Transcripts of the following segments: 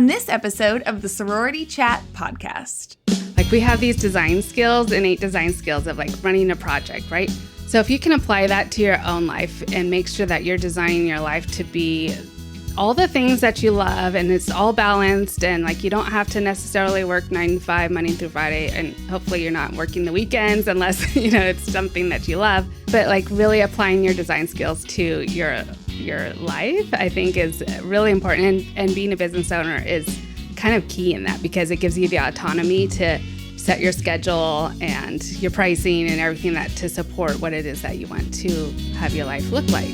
on this episode of the Sorority Chat podcast. Like we have these design skills, innate design skills of like running a project, right? So if you can apply that to your own life and make sure that you're designing your life to be all the things that you love and it's all balanced and like you don't have to necessarily work 9 to 5 Monday through Friday, and hopefully you're not working the weekends unless it's something that you love, but like really applying your design skills to your life I think is really important, and being a business owner is kind of key in that because it gives you the autonomy to set your schedule and your pricing and everything that to support what it is that you want to have your life look like.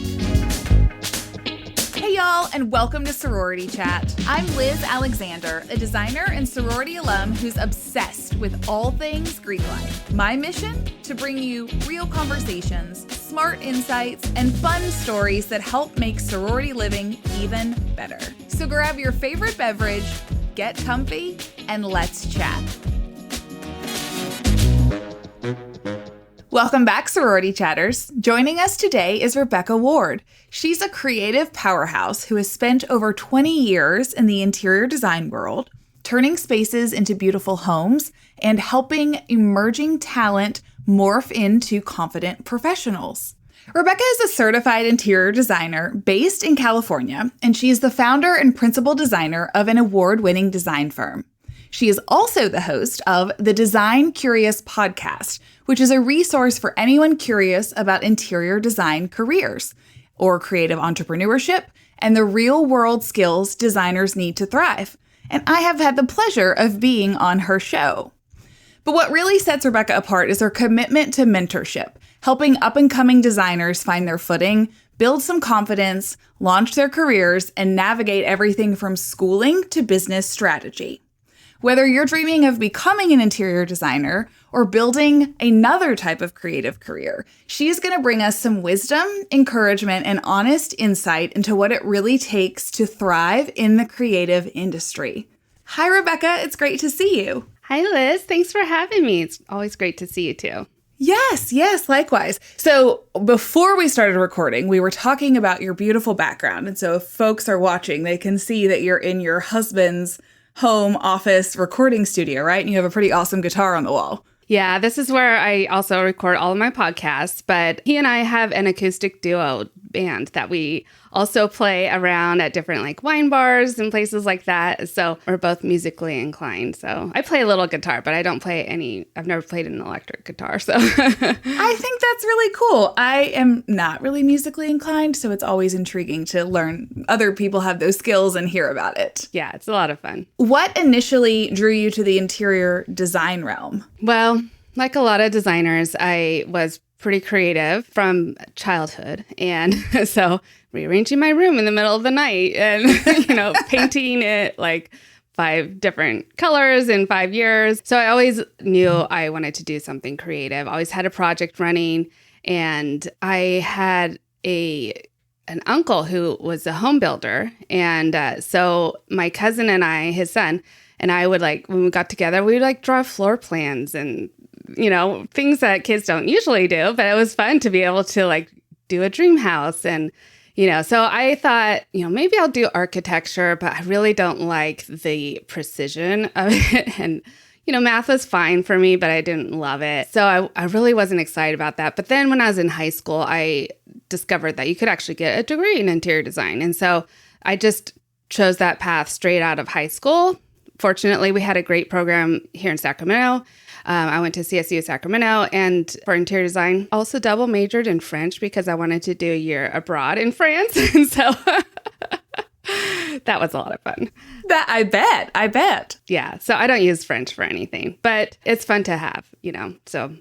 Hey y'all, and welcome to Sorority Chat. I'm Liz Alexander, a designer and sorority alum who's obsessed with all things Greek life. My mission? To bring you real conversations, smart insights, and fun stories that help make sorority living even better. So grab your favorite beverage, get comfy, and let's chat. Welcome back, Sorority Chatters. Joining us today is Rebecca Ward. She's a creative powerhouse who has spent over 20 years in the interior design world, turning spaces into beautiful homes and helping emerging talent morph into confident professionals. Rebecca is a certified interior designer based in California, and she is the founder and principal designer of an award-winning design firm. She is also the host of the Design Curious podcast, which is a resource for anyone curious about interior design careers or creative entrepreneurship and the real-world skills designers need to thrive. And I have had the pleasure of being on her show. But what really sets Rebecca apart is her commitment to mentorship, helping up-and-coming designers find their footing, build some confidence, launch their careers, and navigate everything from schooling to business strategy. Whether you're dreaming of becoming an interior designer or building another type of creative career, she's going to bring us some wisdom, encouragement, and honest insight into what it really takes to thrive in the creative industry. Hi, Rebecca. It's great to see you. Hi, Liz. Thanks for having me. It's always great to see you too. Yes, likewise. So before we started recording, we were talking about your beautiful background. And so if folks are watching, they can see that you're in your husband's home office recording studio, right? And you have a pretty awesome guitar on the wall. Yeah, this is where I also record all of my podcasts, but he and I have an acoustic duo band that we also play around at different like wine bars and places like that. So we're both musically inclined. So I play a little guitar, but I don't play I've never played an electric guitar. So I think that's really cool. I am not really musically inclined, so it's always intriguing to learn other people have those skills and hear about it. Yeah, it's a lot of fun. What initially drew you to the interior design realm? Well, like a lot of designers, I was pretty creative from childhood. And so rearranging my room in the middle of the night and, painting it like 5 different colors in 5 years. So I always knew I wanted to do something creative. I always had a project running, and I had an uncle who was a home builder. And so my cousin and I, his son, and I would when we got together, we would draw floor plans and things that kids don't usually do, but it was fun to be able to do a dream house. And, so I thought, maybe I'll do architecture, but I really don't like the precision of it. And, math was fine for me, but I didn't love it. So I really wasn't excited about that. But then when I was in high school, I discovered that you could actually get a degree in interior design. And so I just chose that path straight out of high school. Fortunately, we had a great program here in Sacramento. I went to CSU Sacramento, and for interior design, also double majored in French because I wanted to do a year abroad in France. And so that was a lot of fun. I bet. Yeah. So I don't use French for anything, but it's fun to have, so.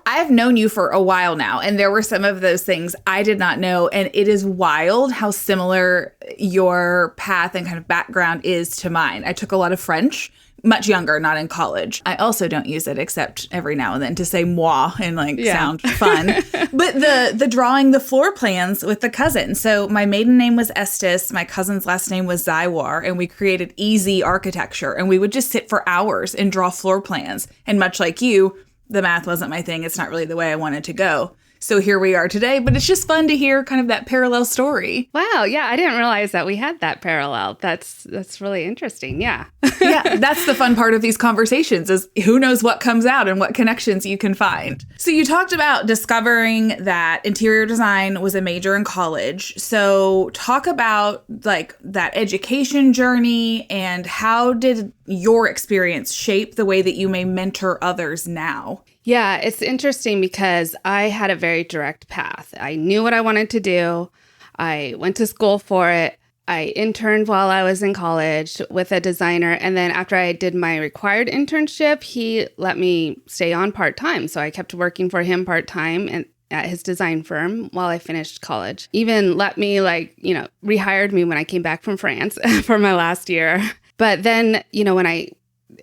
I've known you for a while now, and there were some of those things I did not know. And it is wild how similar your path and kind of background is to mine. I took a lot of French, much younger, not in college. I also don't use it except every now and then to say moi and sound fun. But the drawing the floor plans with the cousin. So my maiden name was Estes. My cousin's last name was Zyawar, and we created easy architecture. And we would just sit for hours and draw floor plans. And much like you, the math wasn't my thing. It's not really the way I wanted to go. So here we are today, but it's just fun to hear kind of that parallel story. Wow. Yeah. I didn't realize that we had that parallel. That's really interesting. Yeah. Yeah. That's the fun part of these conversations is who knows what comes out and what connections you can find. So you talked about discovering that interior design was a major in college. So talk about like that education journey and how did your experience shape the way that you may mentor others now? Yeah, it's interesting because I had a very direct path. I knew what I wanted to do. I went to school for it. I interned while I was in college with a designer. And then after I did my required internship, he let me stay on part-time. So I kept working for him part-time and at his design firm while I finished college. Even let me rehired me when I came back from France for my last year. But then, when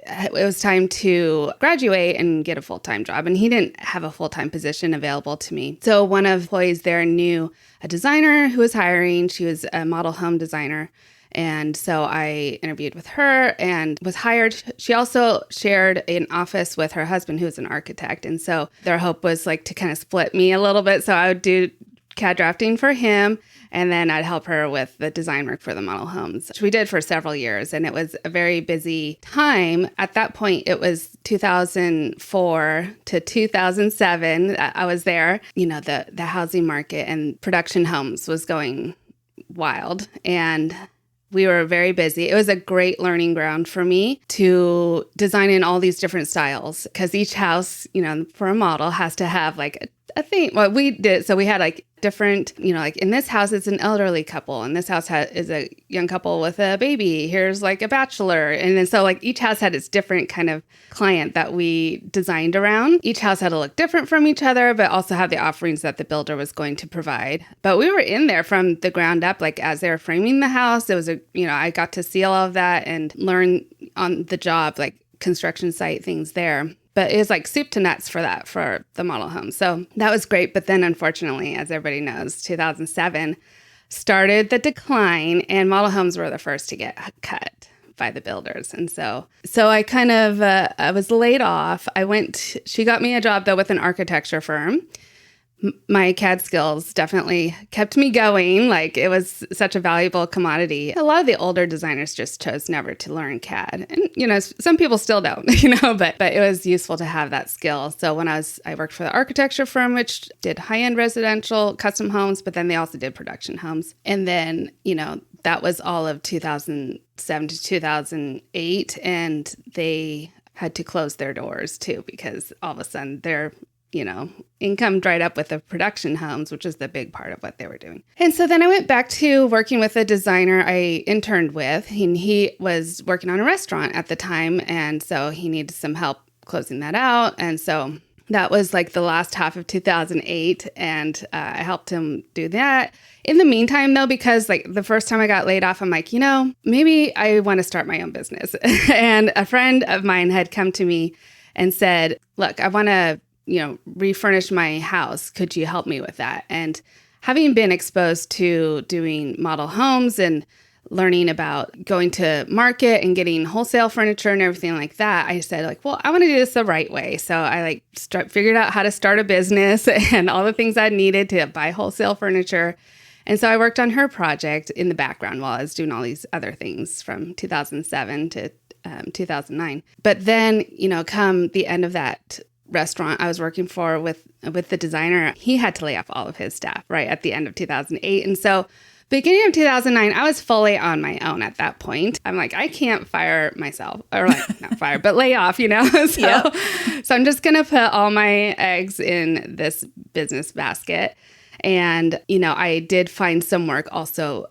it was time to graduate and get a full-time job. And he didn't have a full-time position available to me. So one of the employees there knew a designer who was hiring. She was a model home designer. And so I interviewed with her and was hired. She also shared an office with her husband, who was an architect. And so their hope was to kind of split me a little bit. So I would do CAD drafting for him, and then I'd help her with the design work for the model homes, which we did for several years. And it was a very busy time. At that point, it was 2004 to 2007. I was there. The housing market and production homes was going wild. And we were very busy. It was a great learning ground for me to design in all these different styles because each house, for a model has to have a thing. Well, we did. So we had different, in this house, it's an elderly couple. And this house is a young couple with a baby. Here's a bachelor. And then so each house had its different kind of client that we designed around. Each house had to look different from each other, but also have the offerings that the builder was going to provide. But we were in there from the ground up, as they were framing the house. It was I got to see all of that and learn on the job, construction site things there. But it was soup to nuts for the model home. So that was great. But then unfortunately, as everybody knows, 2007 started the decline and model homes were the first to get cut by the builders. And so I kind of, I was laid off. She got me a job though with an architecture firm. My CAD skills definitely kept me going. It was such a valuable commodity. A lot of the older designers just chose never to learn CAD. And, some people still don't, but it was useful to have that skill. So when I worked for the architecture firm, which did high-end residential custom homes, but then they also did production homes. And then, that was all of 2007 to 2008. And they had to close their doors too, because all of a sudden their income dried up with the production homes, which is the big part of what they were doing. And so then I went back to working with a designer I interned with, and he was working on a restaurant at the time. And so he needed some help closing that out. And so that was the last half of 2008. And I helped him do that. In the meantime, though, because the first time I got laid off, I'm maybe I want to start my own business. And a friend of mine had come to me and said, look, I want to refurnish my house. Could you help me with that? And having been exposed to doing model homes and learning about going to market and getting wholesale furniture and everything like that, I said well, I want to do this the right way. So I figured out how to start a business and all the things I needed to buy wholesale furniture. And so I worked on her project in the background while I was doing all these other things from 2007 to 2009. But then, come the end of that restaurant I was working for with the designer, he had to lay off all of his staff right at the end of 2008. And so beginning of 2009, I was fully on my own at that point. I'm I can't fire myself, or not fire, but lay off, So I'm just going to put all my eggs in this business basket. And, I did find some work also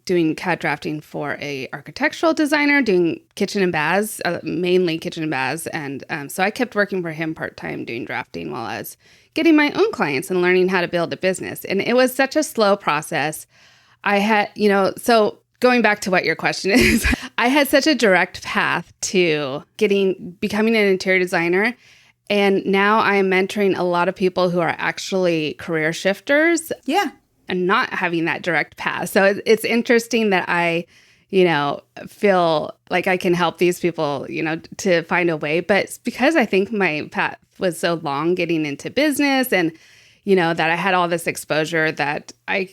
doing CAD drafting for a architectural designer, doing kitchen and baths, mainly kitchen and baths. And so I kept working for him part-time doing drafting while I was getting my own clients and learning how to build a business. And it was such a slow process. I had, so going back to what your question is, I had such a direct path to becoming an interior designer. And now I am mentoring a lot of people who are actually career shifters. Yeah. And not having that direct path. So it's interesting that I, feel like I can help these people, to find a way. But it's because I think my path was so long getting into business and, that I had all this exposure that I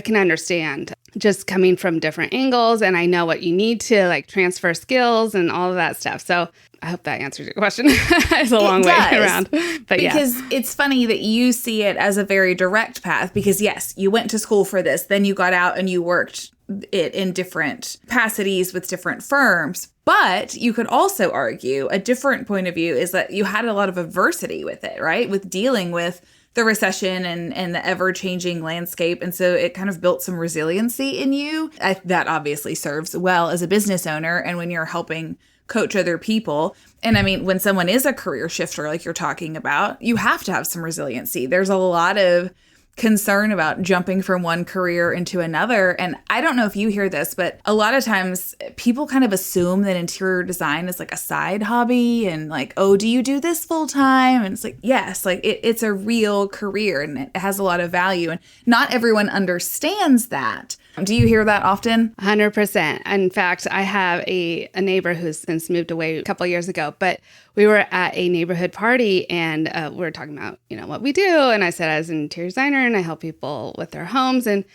can understand just coming from different angles, and I know what you need to like transfer skills and all of that stuff. So I hope that answers your question. It's a long way around. But because it's funny that you see it as a very direct path because yes, you went to school for this, then you got out and you worked it in different capacities with different firms. But you could also argue a different point of view is that you had a lot of adversity with it, right? With dealing with the recession and the ever-changing landscape. And so it kind of built some resiliency in you. That obviously serves well as a business owner and when you're helping coach other people. And I mean, when someone is a career shifter like you're talking about, you have to have some resiliency. There's a lot of concern about jumping from one career into another. And I don't know if you hear this, but a lot of times people kind of assume that interior design is like a side hobby and like, oh, do you do this full time? And it's like, yes, like it's a real career and it has a lot of value. And not everyone understands that. Do you hear that often? 100%. In fact, I have a neighbor who's since moved away a couple of years ago, but we were at a neighborhood party and we were talking about, what we do. And I said, as an interior designer and I help people with their homes. And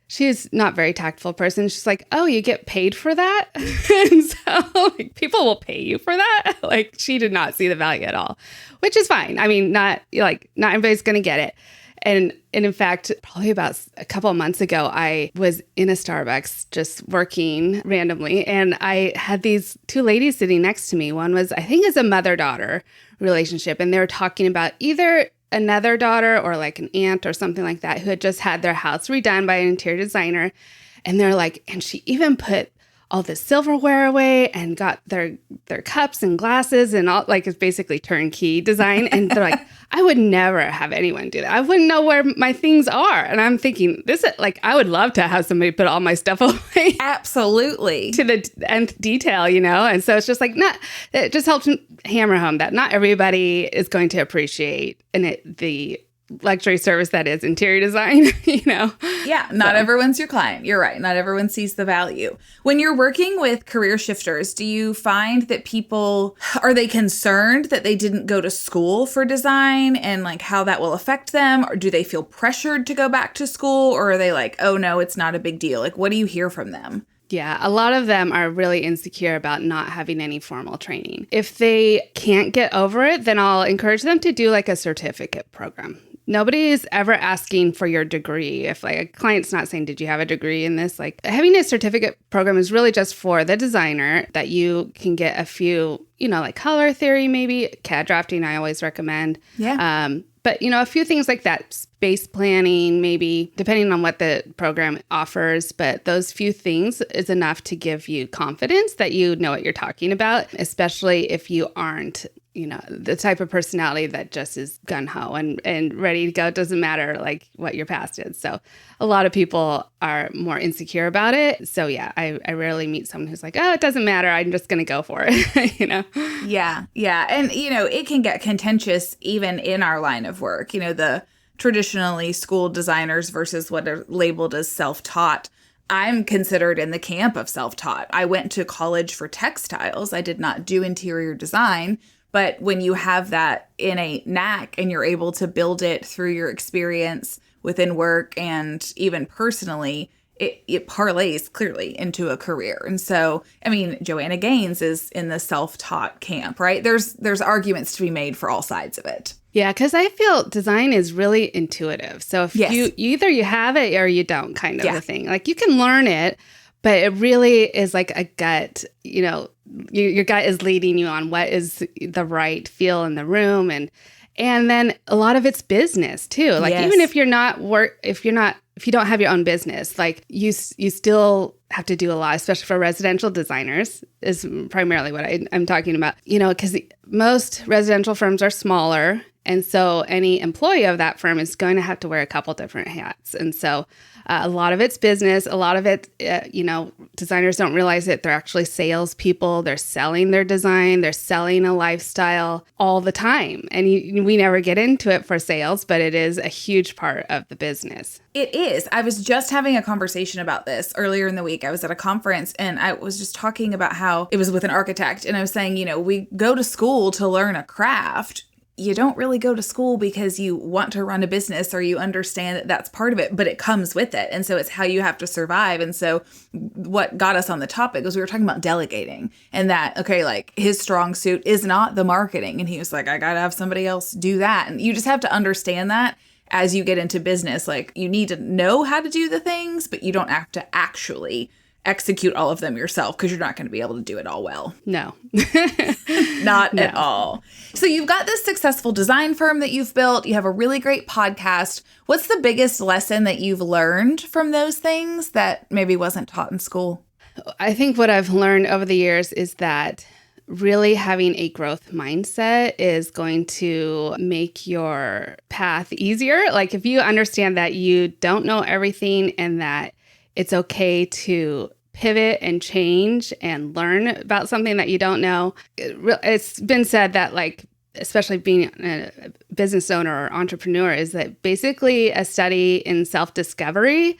she's not a very tactful person. She's like, oh, you get paid for that? And so like, people will pay you for that. Like she did not see the value at all, which is fine. I mean, not everybody's going to get it. And in fact, probably about a couple of months ago, I was in a Starbucks just working randomly. And I had these two ladies sitting next to me. One was, I think it's a mother-daughter relationship. And they were talking about either another daughter or like an aunt or something like that who had just had their house redone by an interior designer. And they're like, and she even put all the silverware away and got their cups and glasses and all, like it's basically turnkey design. And they're like, I would never have anyone do that. I wouldn't know where my things are. And I'm thinking, this is like, I would love to have somebody put all my stuff away. Absolutely. To the nth detail, And so it's just like, it just helps hammer home that not everybody is going to appreciate the luxury service that is interior design, Yeah, not everyone's your client. You're right. Not everyone sees the value. When you're working with career shifters, do you find that are they concerned that they didn't go to school for design and like how that will affect them? Or do they feel pressured to go back to school? Or are they like, oh no, it's not a big deal? Like, what do you hear from them? Yeah, a lot of them are really insecure about not having any formal training. If they can't get over it, then I'll encourage them to do like a certificate program. Nobody is ever asking for your degree. If like a client's not saying, did you have a degree in this? Like having a certificate program is really just for the designer that you can get a few, like color theory, maybe CAD drafting, I always recommend. Yeah. But, a few things like that, space planning, maybe depending on what the program offers. But those few things is enough to give you confidence that you know what you're talking about, especially if you aren't, the type of personality that just is gung-ho and ready to go. It doesn't matter like what your past is. So a lot of people are more insecure about it. So yeah, I rarely meet someone who's like, oh, it doesn't matter. I'm just going to go for it, Yeah. Yeah. And, it can get contentious even in our line of work, the traditionally school designers versus what are labeled as self-taught. I'm considered in the camp of self-taught. I went to college for textiles. I did not do interior design. But when you have that innate knack and you're able to build it through your experience within work and even personally, it parlays clearly into a career. And so, I mean, Joanna Gaines is in the self-taught camp, right? There's arguments to be made for all sides of it. Yeah, because I feel design is really intuitive. So if you either you have it or you don't kind of a thing. Like you can learn it, but it really is like a gut, your gut is leading you on what is the right feel in the room. And then a lot of it's business too. Like even if you don't have your own business, like you still have to do a lot, especially for residential designers is primarily what I'm talking about, because most residential firms are smaller. And so any employee of that firm is going to have to wear a couple different hats. And so a lot of it's business. A lot of it, designers don't realize it. They're actually salespeople. They're selling their design. They're selling a lifestyle all the time. And we never get into it for sales, but it is a huge part of the business. It is. I was just having a conversation about this earlier in the week. I was at a conference and I was just talking about how it was with an architect. And I was saying, we go to school to learn a craft. you don't really go to school because you want to run a business or you understand that that's part of it, but it comes with it. And so it's how you have to survive. And so what got us on the topic was we were talking about delegating and that, okay, like his strong suit is not the marketing. And he was like, I got to have somebody else do that. And you just have to understand that as you get into business, like you need to know how to do the things, but you don't have to actually execute all of them yourself because you're not going to be able to do it all well. No. Not at all. So you've got this successful design firm that you've built. You have a really great podcast. What's the biggest lesson that you've learned from those things that maybe wasn't taught in school? I think what I've learned over the years is that really having a growth mindset is going to make your path easier. Like if you understand that you don't know everything and that it's okay to pivot and change and learn about something that you don't know. It's been said that, like, especially being a business owner or entrepreneur, is that basically a study in self-discovery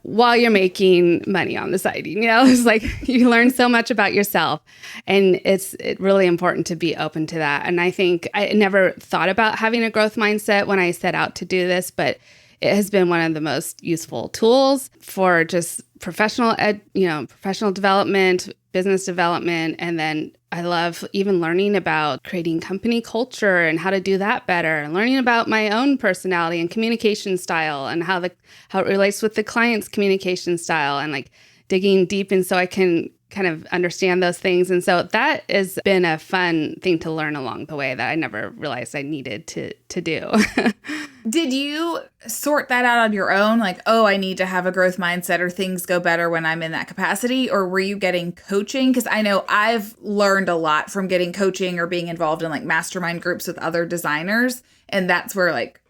while you're making money on the side. You know, it's like you learn so much about yourself, and it's really important to be open to that. And I think I never thought about having a growth mindset when I set out to do this, but it has been one of the most useful tools for just professional development, business development. And then I love even learning about creating company culture and how to do that better, and learning about my own personality and communication style and how it relates with the client's communication style, and like digging deep in so I can kind of understand those things. And so that has been a fun thing to learn along the way that I never realized I needed to do. Did you sort that out on your own? Like, oh, I need to have a growth mindset or things go better when I'm in that capacity? Or were you getting coaching? Because I know I've learned a lot from getting coaching or being involved in like mastermind groups with other designers. And that's where like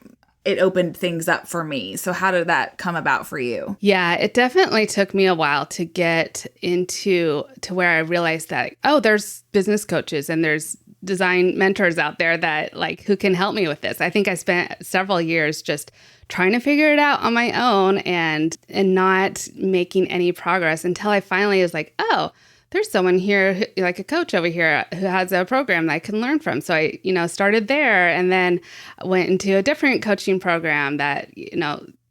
it opened things up for me. So how did that come about for you? Yeah, it definitely took me a while to get to where I realized that, oh, there's business coaches and there's design mentors out there that like who can help me with this. I think I spent several years just trying to figure it out on my own and not making any progress until I finally was like, oh, there's someone here, like a coach over here who has a program that I can learn from. So I, started there, and then went into a different coaching program that,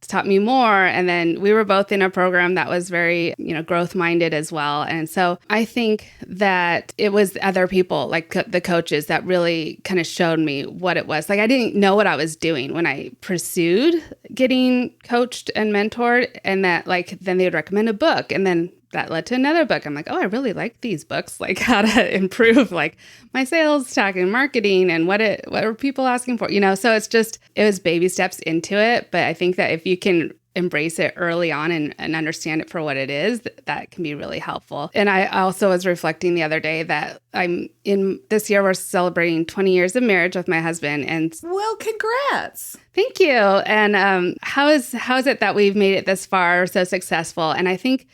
taught me more. And then we were both in a program that was very, growth minded as well. And so I think that it was other people like the coaches that really kind of showed me what it was. Like I didn't know what I was doing when I pursued getting coached and mentored, and that like, then they would recommend a book, and then that led to another book. I'm like, oh, I really like these books, like how to improve like my sales tech and marketing and what are people asking for, So it was baby steps into it. But I think that if you can embrace it early on and understand it for what it is, that can be really helpful. And I also was reflecting the other day that this year we're celebrating 20 years of marriage with my husband. And well, congrats. Thank you. And how is it that we've made it this far, so successful? And I think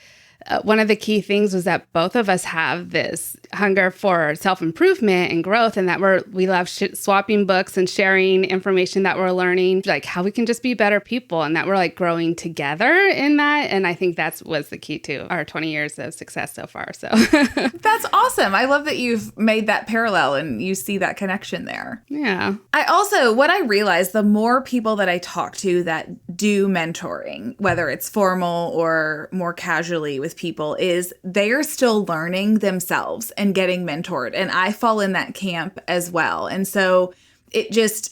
one of the key things was that both of us have this hunger for self-improvement and growth, and that we love swapping books and sharing information that we're learning, like how we can just be better people, and that we're like growing together in that. And I think that was the key to our 20 years of success so far. So that's awesome. I love that you've made that parallel and you see that connection there. Yeah. What I realized, the more people that I talk to that do mentoring, whether it's formal or more casually with people, is they are still learning themselves and getting mentored. And I fall in that camp as well. And so I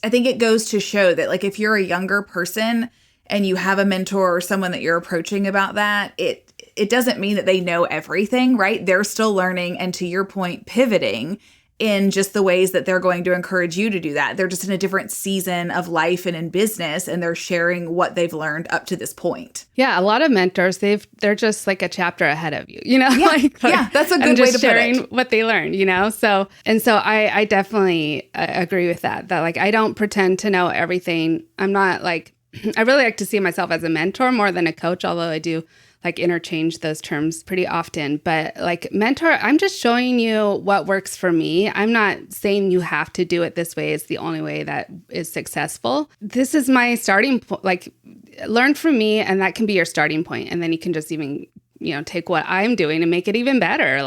think it goes to show that like if you're a younger person and you have a mentor or someone that you're approaching about that, it doesn't mean that they know everything, right? They're still learning, and to your point, pivoting in just the ways that they're going to encourage you to do that. They're just in a different season of life and in business, and they're sharing what they've learned up to this point. Yeah, a lot of mentors, they're just like a chapter ahead of you, Yeah, that's a good way to put sharing it. What they learned, So I definitely agree with that like I don't pretend to know everything. I'm not like, I really like to see myself as a mentor more than a coach, although I do like interchange those terms pretty often. But like mentor, I'm just showing you what works for me. I'm not saying you have to do it this way. It's the only way that is successful. This is my starting point. Like learn from me, and that can be your starting point. And then you can just even take what I'm doing and make it even better.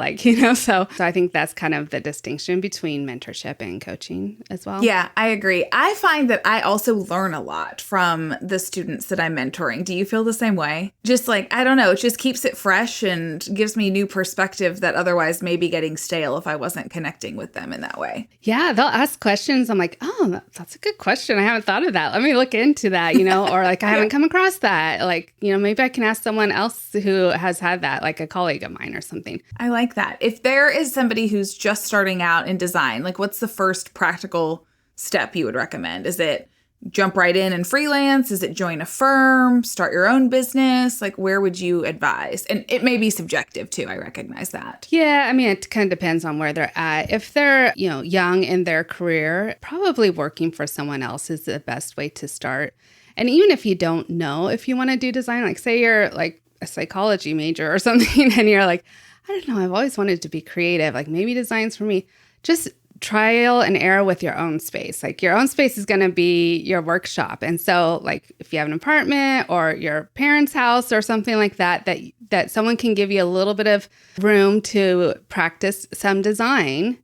So I think that's kind of the distinction between mentorship and coaching as well. Yeah, I agree. I find that I also learn a lot from the students that I'm mentoring. Do you feel the same way? Just I don't know, it just keeps it fresh and gives me new perspective that otherwise may be getting stale if I wasn't connecting with them in that way. Yeah, they'll ask questions. I'm like, oh, that's a good question. I haven't thought of that. Let me look into that, or I haven't come across that. Maybe I can ask someone else who has had that, like a colleague of mine or something. I like that. If there is somebody who's just starting out in design, what's the first practical step you would recommend? Is it jump right in and freelance? Is it join a firm, start your own business? Where would you advise? And it may be subjective too. I recognize that. Yeah. I mean, it kind of depends on where they're at. If they're, young in their career, probably working for someone else is the best way to start. And even if you don't know if you want to do design, say you're a psychology major or something, and you're I don't know, I've always wanted to be creative. Maybe design's for me. Just trial and error with your own space. Your own space is going to be your workshop. And so if you have an apartment or your parents' house or something like that, that someone can give you a little bit of room to practice some design,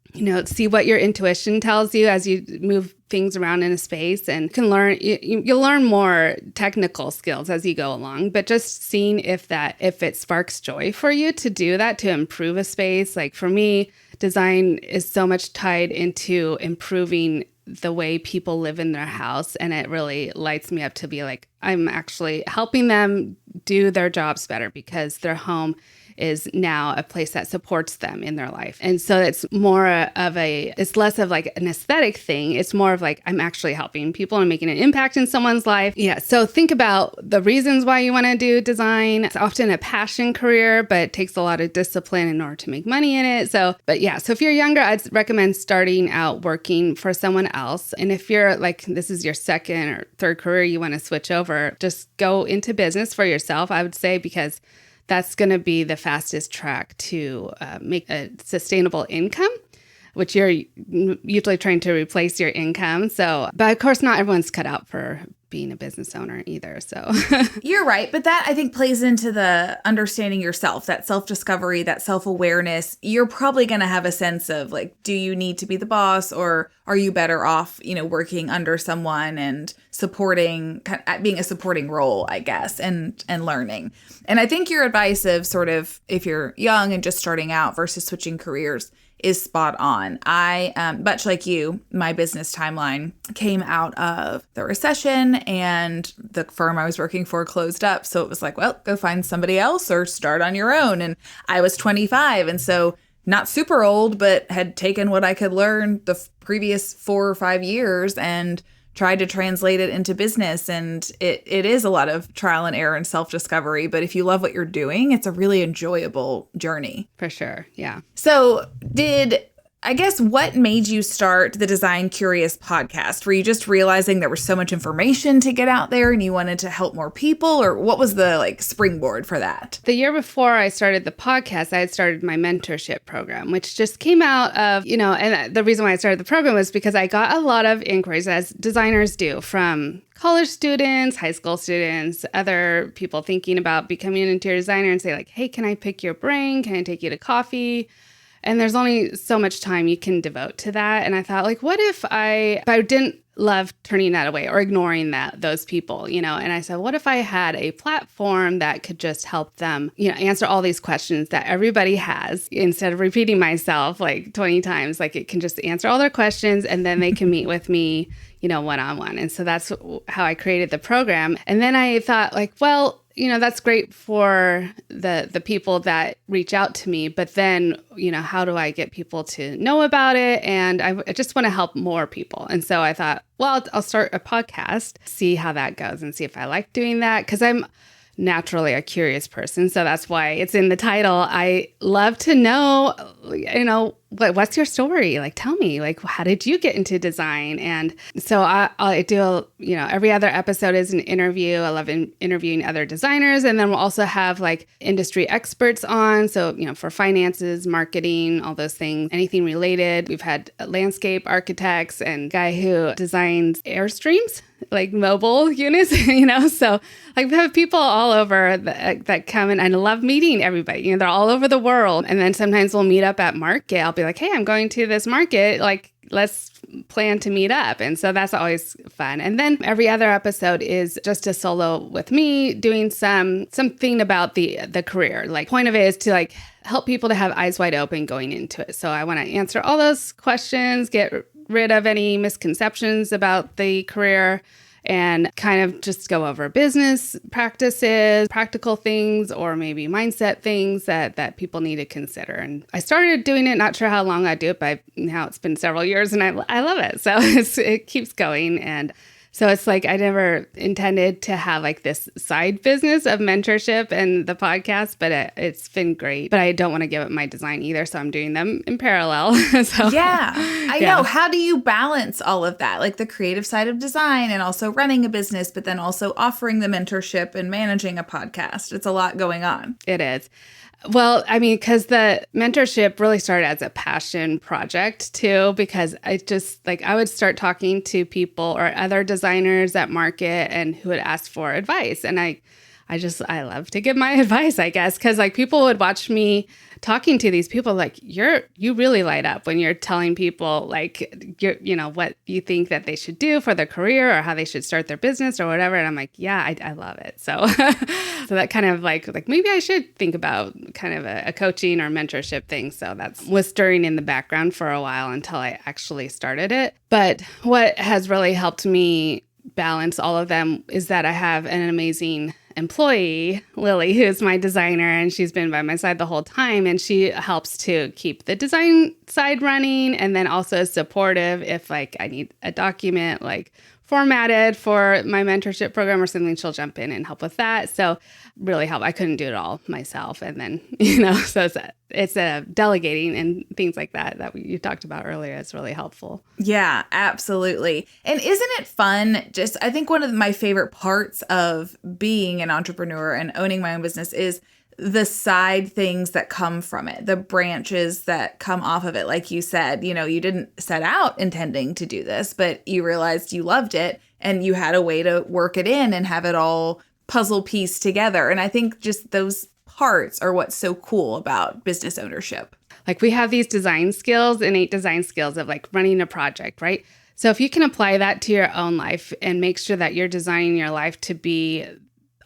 see what your intuition tells you as you move things around in a space, and can learn, you'll learn more technical skills as you go along, but just seeing if it sparks joy for you to do that, to improve a space. For me, design is so much tied into improving the way people live in their house. And it really lights me up to be I'm actually helping them do their jobs better because their home is now a place that supports them in their life. And so it's it's less of an aesthetic thing. It's more of I'm actually helping people and making an impact in someone's life. Yeah. So think about the reasons why you want to do design. It's often a passion career, but it takes a lot of discipline in order to make money in it. So if you're younger, I'd recommend starting out working for someone else. And if you're this is your second or third career, you want to switch over, just go into business for yourself, I would say, because that's going to be the fastest track to make a sustainable income, which you're usually trying to replace your income. So, but of course, not everyone's cut out for being a business owner either. So you're right. But that I think plays into the understanding yourself, that self-discovery, that self-awareness. You're probably going to have a sense of do you need to be the boss, or are you better off, working under someone and supporting, being a supporting role, I guess, and learning. And I think your advice of sort of if you're young and just starting out versus switching careers is spot on. I, much like you, my business timeline came out of the recession and the firm I was working for closed up. So it was well, go find somebody else or start on your own. And I was 25. And so not super old, but had taken what I could learn the previous 4 or 5 years and tried to translate it into business. And it is a lot of trial and error and self-discovery. But if you love what you're doing, it's a really enjoyable journey. For sure. Yeah. So what made you start the Design Curious podcast? Were you just realizing there was so much information to get out there and you wanted to help more people? Or what was the springboard for that? The year before I started the podcast, I had started my mentorship program, which just came out of, and the reason why I started the program was because I got a lot of inquiries, as designers do, from college students, high school students, other people thinking about becoming an interior designer, and say hey, can I pick your brain? Can I take you to coffee? And there's only so much time you can devote to that. And I thought, what if I didn't love turning that away or ignoring those people, And I said, what if I had a platform that could just help them, answer all these questions that everybody has, instead of repeating myself 20 times, it can just answer all their questions and then they can meet with me, one-on-one. And so that's how I created the program. And then I thought that's great for the people that reach out to me, but then, how do I get people to know about it? And I just want to help more people. And so I thought, I'll start a podcast, see how that goes and see if I like doing that. 'Cause I'm naturally a curious person. So that's why it's in the title. I love to know, what's your story? Like, tell me, like, how did you get into design? And so I do, every other episode is an interview. I love interviewing other designers. And then we'll also have like industry experts on. So, for finances, marketing, all those things, anything related. We've had landscape architects and a guy who designs Airstreams, like mobile units, so like we have people all over that come, and I love meeting everybody. They're all over the world. And then sometimes we'll meet up at market. I'll be like, hey, I'm going to this market. Like, let's plan to meet up. And so that's always fun. And then every other episode is just a solo with me doing something about the career. Like, point of it is to like help people to have eyes wide open going into it. So I want to answer all those questions, get rid of any misconceptions about the career, and kind of just go over business practices, practical things, or maybe mindset things that people need to consider. And I started doing it, not sure how long I do it, but now it's been several years and I love it. So it keeps going. And so it's like I never intended to have like this side business of mentorship and the podcast, but it's been great. But I don't want to give up my design either, so I'm doing them in parallel. I know. How do you balance all of that? Like the creative side of design and also running a business, but then also offering the mentorship and managing a podcast. It's a lot going on. It is. Well, I mean, because the mentorship really started as a passion project too, because I would start talking to people or other designers at market and who would ask for advice. And I love to give my advice, I guess, because like people would watch me talking to these people like, you really light up when you're telling people like, what you think that they should do for their career or how they should start their business or whatever. And I'm like, yeah, I love it. So, so that kind of like maybe I should think about kind of a coaching or mentorship thing. So that was stirring in the background for a while until I actually started it. But what has really helped me balance all of them is that I have an amazing employee, Lily, who's my designer, and she's been by my side the whole time, and she helps to keep the design side running, and then also is supportive if like I need a document like formatted for my mentorship program or something, she'll jump in and help with that. So really help. I couldn't do it all myself. And then, so it's a delegating and things like that you talked about earlier is really helpful. Yeah, absolutely. And isn't it fun? I think one of my favorite parts of being an entrepreneur and owning my own business is the side things that come from it, the branches that come off of it. Like you said, you didn't set out intending to do this, but you realized you loved it and you had a way to work it in and have it all puzzle piece together. And I think just those parts are what's so cool about business ownership. Like we have these design skills, innate design skills of like running a project, right? So if you can apply that to your own life and make sure that you're designing your life to be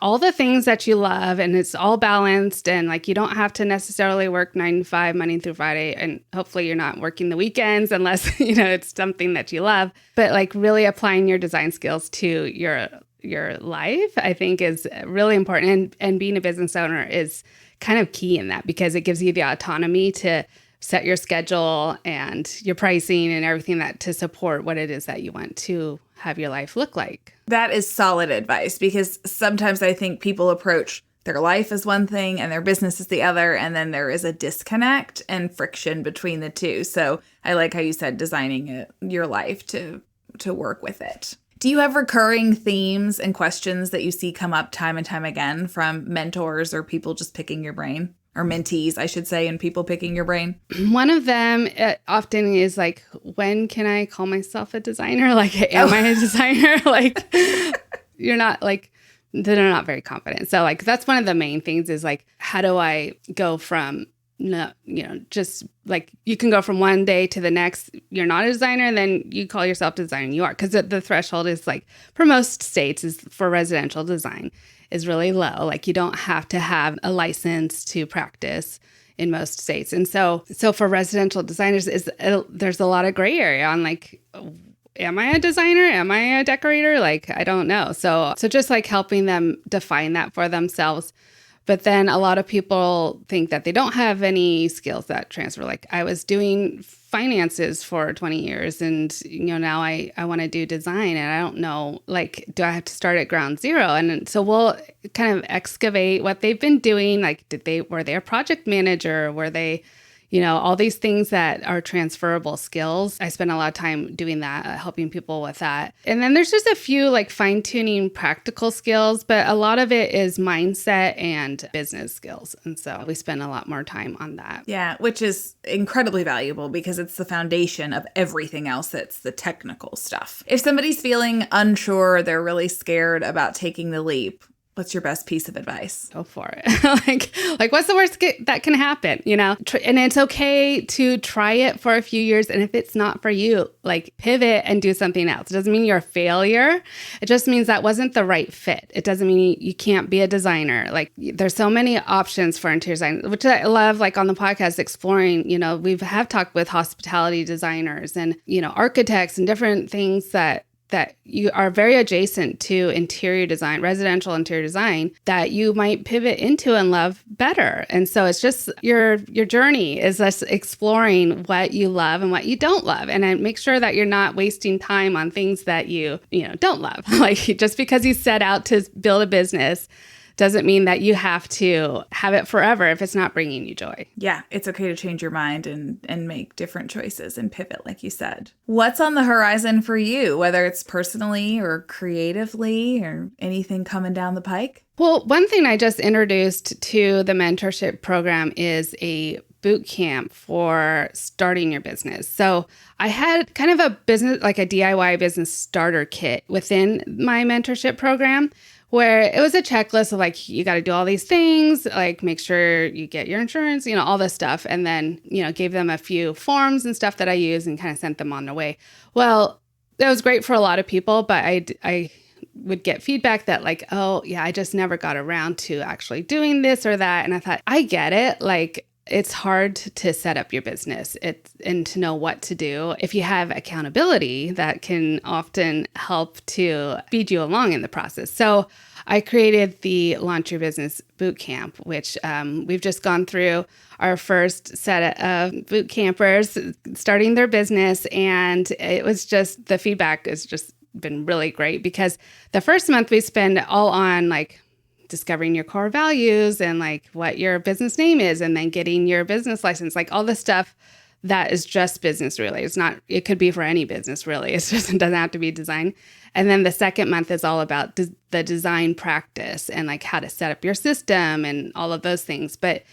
all the things that you love and it's all balanced and like you don't have to necessarily work 9 to 5 Monday through Friday, and hopefully you're not working the weekends unless it's something that you love, but like really applying your design skills to your life, I think is really important. And being a business owner is kind of key in that because it gives you the autonomy to set your schedule and your pricing and everything that to support what it is that you want to have your life look like. That is solid advice because sometimes I think people approach their life as one thing and their business is the other, and then there is a disconnect and friction between the two. So I like how you said designing your life to work with it. Do you have recurring themes and questions that you see come up time and time again from mentors or people just picking your brain? Or mentees, I should say, and people picking your brain? One of them often is like, when can I call myself a designer? Like, am I a designer? Like, you're not like, they're not very confident. So like, that's one of the main things is like, how do I go from, just like you can go from one day to the next, you're not a designer, and then you call yourself a designer, and you are. Because the threshold is like, for most states is for residential design is really low. Like you don't have to have a license to practice in most states. And so for residential designers, there's a lot of gray area on like, am I a designer? Am I a decorator? Like, I don't know. So just like helping them define that for themselves. But then a lot of people think that they don't have any skills that transfer. Like I was doing finances for 20 years and, now I want to do design and I don't know, like, do I have to start at ground zero? And so we'll kind of excavate what they've been doing. Like, were they a project manager? Were they, all these things that are transferable skills. I spend a lot of time doing that, helping people with that. And then there's just a few like fine-tuning practical skills, but a lot of it is mindset and business skills. And so we spend a lot more time on that. Yeah, which is incredibly valuable because it's the foundation of everything else that's the technical stuff. If somebody's feeling unsure, they're really scared about taking the leap, what's your best piece of advice? Go for it. like what's the worst that can happen, And it's okay to try it for a few years. And if it's not for you, like pivot and do something else. It doesn't mean you're a failure. It just means that wasn't the right fit. It doesn't mean you can't be a designer. Like there's so many options for interior design, which I love, like on the podcast, exploring, we have talked with hospitality designers and, architects and different things that you are very adjacent to interior design, residential interior design, that you might pivot into and love better. And so it's just your journey is us exploring what you love and what you don't love. And then make sure that you're not wasting time on things that you don't love. Like just because you set out to build a business doesn't mean that you have to have it forever if it's not bringing you joy. Yeah, it's okay to change your mind and make different choices and pivot, like you said. What's on the horizon for you, whether it's personally or creatively or anything coming down the pike? Well, one thing I just introduced to the mentorship program is a boot camp for starting your business. So I had kind of a business, like a DIY business starter kit within my mentorship program, where it was a checklist of like, you got to do all these things, like make sure you get your insurance, all this stuff. And then, gave them a few forms and stuff that I use and kind of sent them on their way. Well, that was great for a lot of people, but I would get feedback that like, oh yeah, I just never got around to actually doing this or that. And I thought, I get it. Like, it's hard to set up your business and to know what to do. If you have accountability, that can often help to speed you along in the process. So I created the Launcher Business Bootcamp, which we've just gone through our first set of boot campers starting their business. And it was just, the feedback has just been really great because the first month we spend all on like discovering your core values and like what your business name is, and then getting your business license, like all the stuff that is just business really. It could be for any business really. It doesn't have to be design. And then the second month is all about the design practice and like how to set up your system and all of those things. But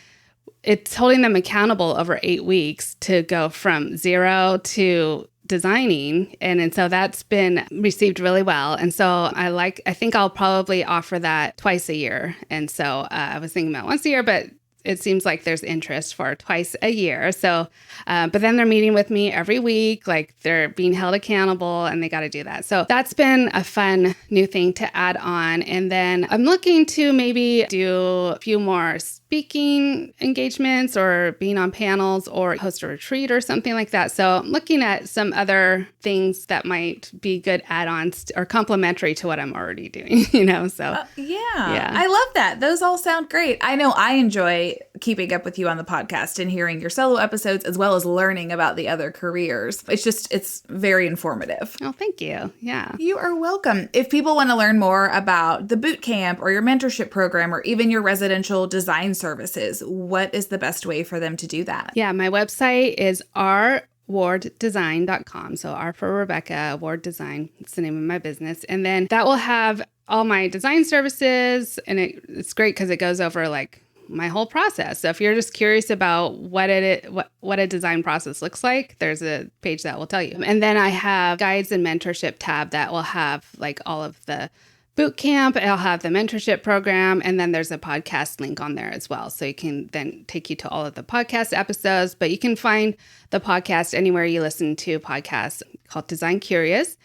it's holding them accountable over 8 weeks to go from zero to designing. And so that's been received really well. And so I think I'll probably offer that twice a year. And so I was thinking about once a year, but it seems like there's interest for twice a year. So, but then they're meeting with me every week, like they're being held accountable and they got to do that. So that's been a fun new thing to add on. And then I'm looking to maybe do a few more speaking engagements or being on panels or host a retreat or something like that. So I'm looking at some other things that might be good add-ons or complementary to what I'm already doing, so. Yeah, I love that. Those all sound great. I know I enjoy keeping up with you on the podcast and hearing your solo episodes as well as learning about the other careers. It's very informative. Oh, thank you. Yeah. You are welcome. If people want to learn more about the boot camp or your mentorship program or even your residential design services, what is the best way for them to do that? Yeah, my website is rwarddesign.com. So R for Rebecca, Ward Design. It's the name of my business. And then that will have all my design services. And it's great because it goes over like my whole process. So if you're just curious about what a design process looks like, there's a page that will tell you. And then I have guides and mentorship tab that will have like all of the boot camp. I'll have the mentorship program, and then there's a podcast link on there as well. So you can then take you to all of the podcast episodes, but you can find the podcast anywhere you listen to podcasts called Design Curious.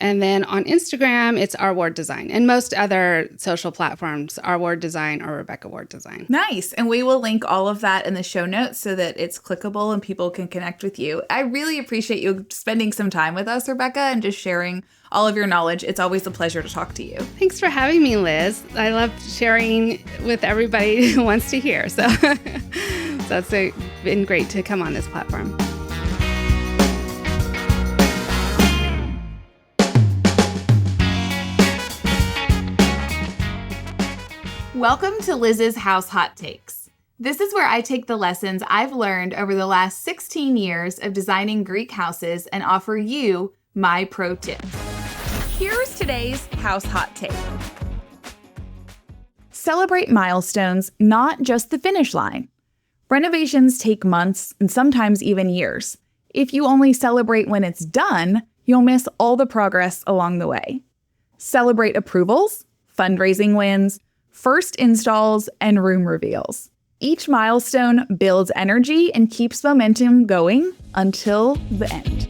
And then on Instagram, it's R Ward Design. And most other social platforms, R Ward Design or Rebecca Ward Design. Nice. And we will link all of that in the show notes so that it's clickable and people can connect with you. I really appreciate you spending some time with us, Rebecca, and just sharing all of your knowledge. It's always a pleasure to talk to you. Thanks for having me, Liz. I love sharing with everybody who wants to hear. So it's been great to come on this platform. Welcome to Liz's House Hot Takes. This is where I take the lessons I've learned over the last 16 years of designing Greek houses and offer you my pro tips. Here's today's house hot take. Celebrate milestones, not just the finish line. Renovations take months and sometimes even years. If you only celebrate when it's done, you'll miss all the progress along the way. Celebrate approvals, fundraising wins, first installs, and room reveals. Each milestone builds energy and keeps momentum going until the end.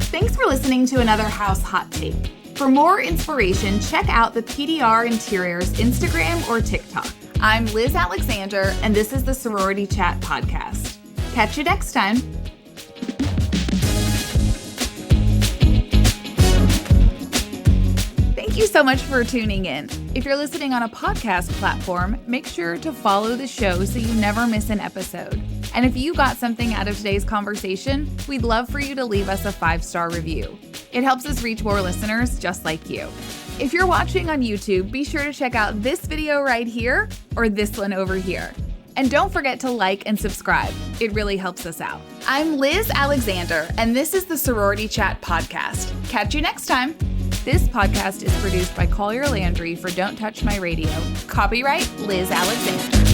Thanks for listening to another House Hot Take. For more inspiration, check out the PDR Interiors Instagram or TikTok. I'm Liz Alexander, and this is the Sorority Chat podcast. Catch you next time. Thank you so much for tuning in. If you're listening on a podcast platform, make sure to follow the show so you never miss an episode. And if you got something out of today's conversation, we'd love for you to leave us a 5-star review. It helps us reach more listeners just like you. If you're watching on YouTube, be sure to check out this video right here or this one over here. And don't forget to like and subscribe. It really helps us out. I'm Liz Alexander, and this is the Sorority Chat podcast. Catch you next time. This podcast is produced by Collier Landry for Don't Touch My Radio. Copyright Liz Alexander.